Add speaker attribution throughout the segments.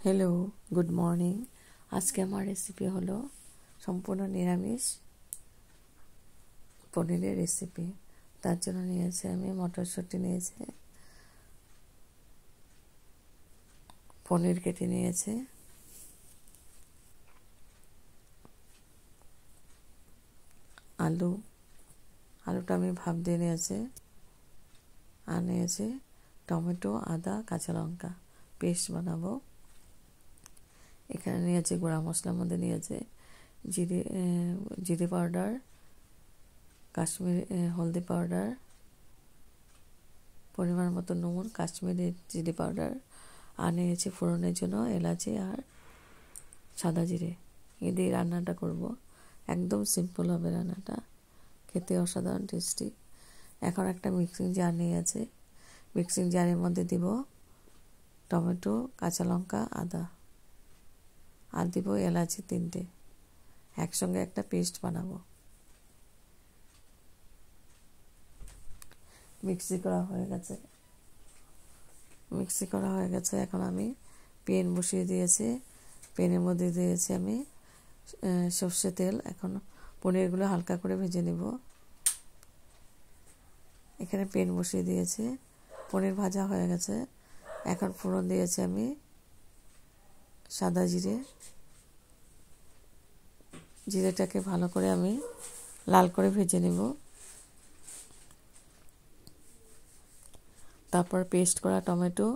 Speaker 1: Hello, good morning. আজকে আমার recipe হলো সম্পূর্ণ নিরামিষ পনিরের রেসিপি। তার জন্য নিয়েছি আমি মটরশুঁটি, নিয়েছি পনির কেটে নিয়েছে, আলুটা আমি ভাপ দিয়ে নিয়েছি, আর নিয়েছি টমেটো, আদা, কাঁচা লঙ্কা পেস্ট বানাবো। এখানে নিয়েছি গুঁড়া মশলার মধ্যে নিয়েছে জিরে পাউডার, কাশ্মীরি হলদি পাউডার, পরিমাণ মতো নুন, কাশ্মীরি চিলি পাউডার, আর নিয়েছি ফোড়নের জন্য এলাচি আর সাদা জিরে। এই দিয়ে রান্নাটা করব। একদম সিম্পল হবে রান্নাটা, খেতে অসাধারণ টেস্টি। এখন একটা মিক্সিং জার নিয়েছে, মিক্সিং জারের মধ্যে দিব টমেটো, কাঁচা লঙ্কা, আদা, আর দিব এলাচি 3টে। একসঙ্গে একটা পেস্ট বানাবো। মিক্সি করা হয়ে গেছে। এখন আমি পেন বসিয়ে দিয়েছি, পেনের মধ্যে দিয়েছি আমি সর্ষে তেল। এখন পনিরগুলো হালকা করে ভেজে নেব। এখানে পেন বসিয়ে দিয়েছি, পনির ভাজা হয়ে গেছে। এখন ফোড়ন দিয়েছি আমি সাদা জিরেটাকে ভালো করে আমি লাল করে ভেজে নেব। তারপর পেস্ট করা টমেটো,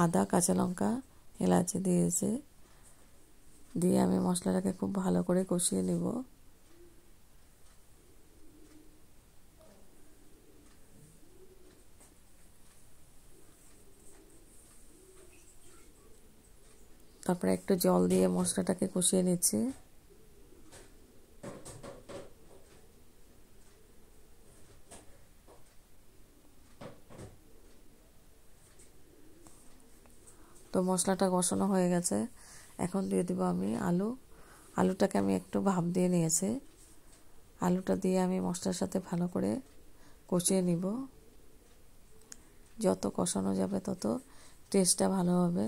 Speaker 1: আদা, কাঁচা লঙ্কা, এলাচি দিয়ে আমি মশলাটাকে খুব ভালো করে কষিয়ে নেব। তারপরে একটু জল দিয়ে মশলাটাকে কষিয়ে নিচ্ছি। তো মশলাটা কষানো হয়ে গেছে। এখন দিয়ে দেবো আমি আলুটাকে আমি একটু ভাপ দিয়ে নিয়েছি। আলুটা দিয়ে আমি মশলার সাথে ভালো করে কষিয়ে নিব। যত কষানো যাবে তত টেস্টটা ভালো হবে।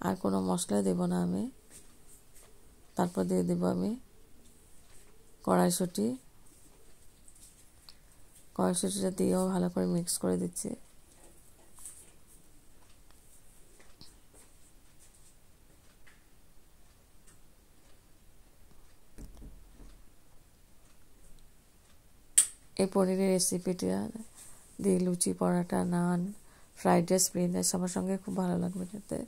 Speaker 1: আর কোনো মশলা দেব না আমি। তারপর দিয়ে দেব আমি কড়াইশুঁটিটা দিয়েও ভালো করে মিক্স করে দিচ্ছি। এই পনিরের রেসিপিটা দিয়ে লুচি, পরাটা, নান, ফ্রাইড রাইস, প্লেন রাইস সবার সঙ্গে খুব ভালো লাগবে খেতে।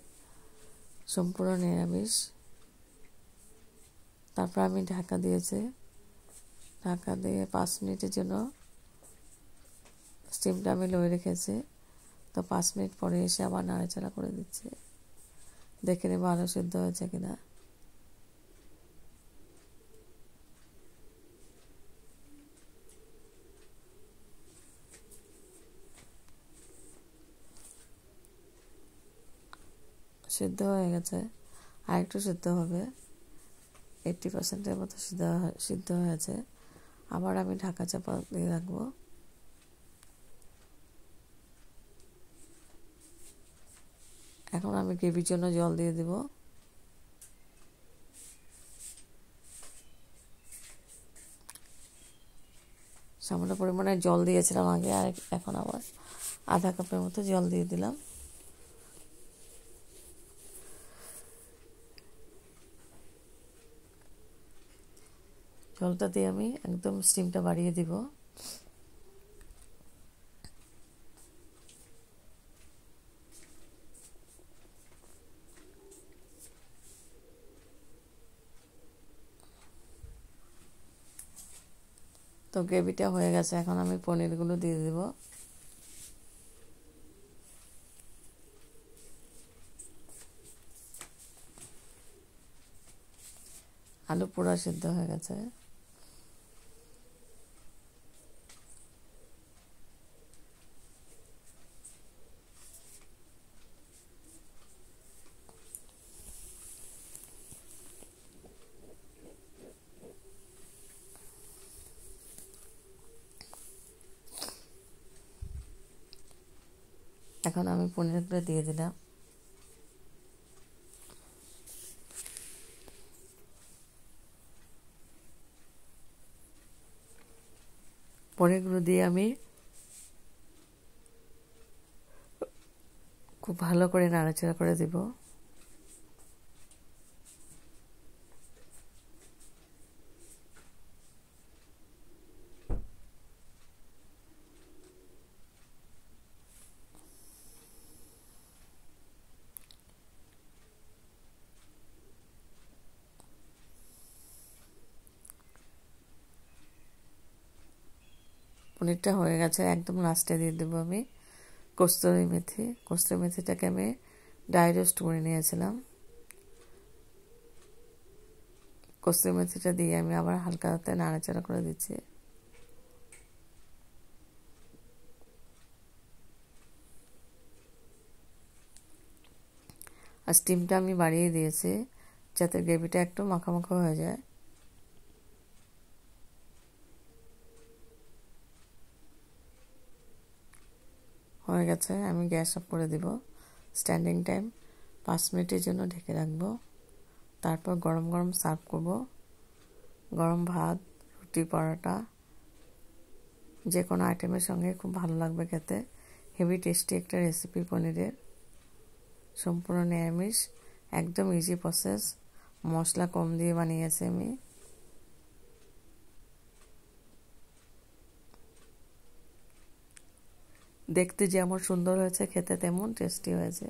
Speaker 1: সম্পূর্ণ নিরামিষ। তারপর আমি ঢাকা দিয়ে 5 মিনিটের জন্য স্টিমটা আমি লয়ে রেখেছি। তো 5 মিনিট পরে এসে আবার নাড়াচাড়া করে দিচ্ছি, দেখে নেব আলু সিদ্ধ হয়েছে কিনা। সিদ্ধ হয়ে গেছে, আর একটু সিদ্ধ হবে। 80% মতো সিদ্ধ হয়েছে। আবার আমি ঢাকা চাপা দিয়ে রাখবো। এখন আমি গ্রেভির জন্য জল দিয়ে দেব। সামান্য পরিমাণে জল দিয়েছিলাম আগে, আর এখন আবার আধা কাপের মতো জল দিয়ে দিলাম। জলটা দিয়ে আমি একদম স্টিমটা বাড়িয়ে দিব। তো গ্রেভিটা হয়ে গেছে। এখন আমি পনিরগুলো দিয়ে দেব। আলু পুরো সিদ্ধ হয়ে গেছে। এখন আমি পনিরগুলো দিয়ে দিলাম। পনিরগুলো দিয়ে আমি খুব ভালো করে নাড়াচাড়া করে দেব। পনিরটা হয়ে গেছে, একদম লাস্টে দিয়ে দেবো আমি কস্তুরি মেথি। কস্তুরি মেথিটাকে আমি ড্রাই রোস্ট করে নিয়েছিলাম। কস্তুরি মেথিটা দিয়ে আমি আবার হালকা হাতে নাড়াচাড়া করে দিচ্ছি। আর স্টিমটা আমি বাড়িয়ে দিয়েছি যাতে গ্রেভিটা একটু মাখা হয়ে যায়। হয়ে গেছে, আমি গ্যাস অফ করে দিব। স্ট্যান্ডিং টাইম 5 মিনিটের জন্য ঢেকে রাখবো। তারপর গরম গরম সার্ভ করব। গরম ভাত, রুটি, পরোটা যে কোনো আইটেমের সঙ্গে খুব ভালো লাগবে খেতে। হেভি টেস্টি একটা রেসিপি পনিরের, সম্পূর্ণ নিরামিষ, একদম ইজি প্রসেস, মশলা কম দিয়ে বানিয়েছি আমি। দেখতে যেমন সুন্দর হয়েছে, খেতে তেমন টেস্টি হয়েছে।